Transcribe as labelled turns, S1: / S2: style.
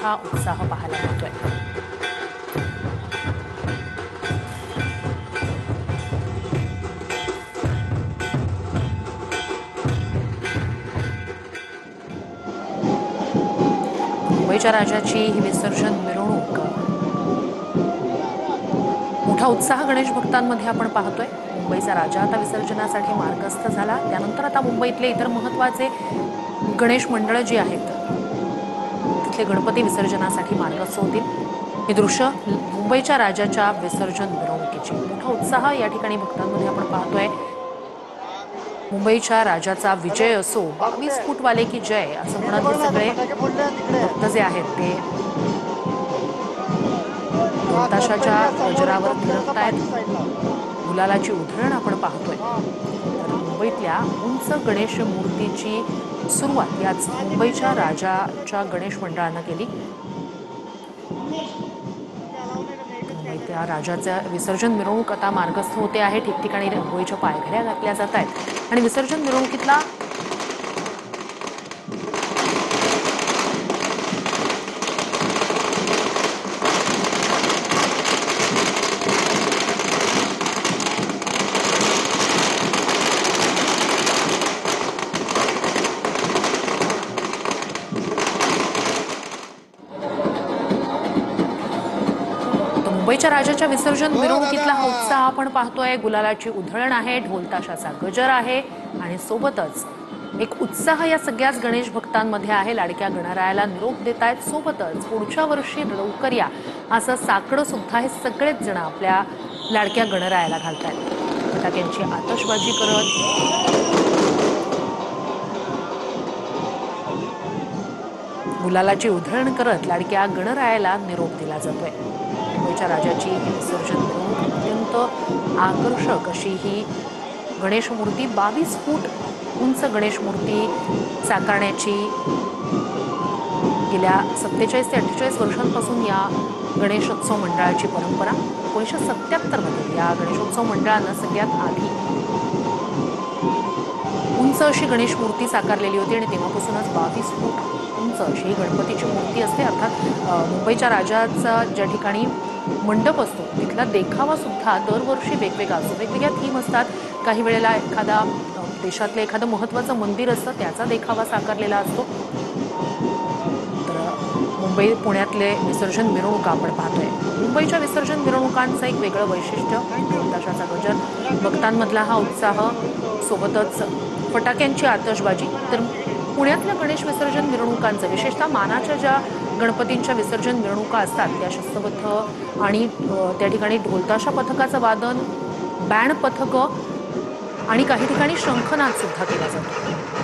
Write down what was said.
S1: मोठा उत्साह पाहायला मिळतोय। मुंबईच्या राजाची ही विसर्जन मिरवणूक मोठा उत्साह गणेश भक्तांमध्ये आपण पाहतोय। मुंबईचा राजा आता विसर्जनासाठी मार्गस्थ झाला। त्यानंतर आता मुंबईतले इतर महत्त्वाचे गणेश मंडळ जी आहेत तिथले गणपती विसर्जनासाठी मार्गस्थ होतील। हे दृश्य मुंबईच्या राजाच्या विसर्जन मिरवणुकीची मोठा उत्साह या ठिकाणी भक्तांमध्ये आपण पाहतोय। मुंबईच्या राजाचा विजय असो, 22 फूटवाले की जय असं म्हणत हे सगळे भक्त जे आहेत ते ढोलताशाच्या गजरावर थिरकतायत। गुलालाची उधळण आपण पाहतोय। तर मुंबईतल्या उंच गणेश मूर्तीची सुरुवात याच मुंबईच्या राजाच्या गणेश मंडळानं केली। मुंबईतल्या राजाचं विसर्जन मिरवणूक आता मार्गस्थ होते आहे। ठिकठिकाणी रांगोळीच्या पायघड्या घातल्या जात आहेत आणि विसर्जन मिरवणुकीतला मुंबईच्या राजाच्या विसर्जन मिरवणुकीतला हा उत्साह आपण पाहतोय। गुलालाची उधळण आहे, ढोलताशाचा गजर आहे आणि सोबतच एक उत्साह या सगळ्याच गणेश भक्तांमध्ये आहे। लाडक्या गणरायाला निरोप देतायत। सोबतच पुढच्या वर्षी लवकर या असं साकडं सुद्धा हे सगळेच जण आपल्या लाडक्या गणरायाला घालतायत। फटाक्यांची आतषबाजी करत गुलालाची उधळण करत लाडक्या गणरायाला निरोप दिला जातोय। मुंबईच्या राजाची ही विसर्जन मिरवणूक अत्यंत आकर्षक अशी ही गणेश मूर्ती 22 फूट उंच गणेश मूर्ती साकारण्याची गेल्या 47 ते 48 वर्षांपासून या गणेशोत्सव मंडळाची परंपरा। 1977 मध्ये या गणेशोत्सव मंडळानं सगळ्यात आधी उंच अशी गणेश मूर्ती साकारलेली होती आणि तेव्हापासूनच 22 फूट उंच अशी गणपतीची मूर्ती असते। अर्थात मुंबईच्या राजाचा ज्या ठिकाणी मंडप असतो तिथला देखावा सुद्धा दरवर्षी वेगवेगळा असतो। वेगवेगळ्या थीम असतात। काही वेळेला एखादा देशातलं एखादं महत्त्वाचं मंदिर असतं त्याचा देखावा साकारलेला असतो। तर मुंबई पुण्यातले विसर्जन मिरवणुका आपण पाहतोय। मुंबईच्या विसर्जन मिरवणुकांचं एक वेगळं वैशिष्ट्य ढोलताशाचा गजर, भक्तांमधला हा उत्साह, सोबतच फटाक्यांची आतषबाजी। तर पुण्यातल्या गणेश विसर्जन मिरवणुकांचं विशेषतः मानाच्या ज्या गणपतींच्या विसर्जन मिरवणुका असतात त्या शिस्तबद्ध आणि त्या ठिकाणी ढोलताशा पथकाचं वादन, बँड पथकं आणि काही ठिकाणी शंखनाद सुद्धा केला जातो।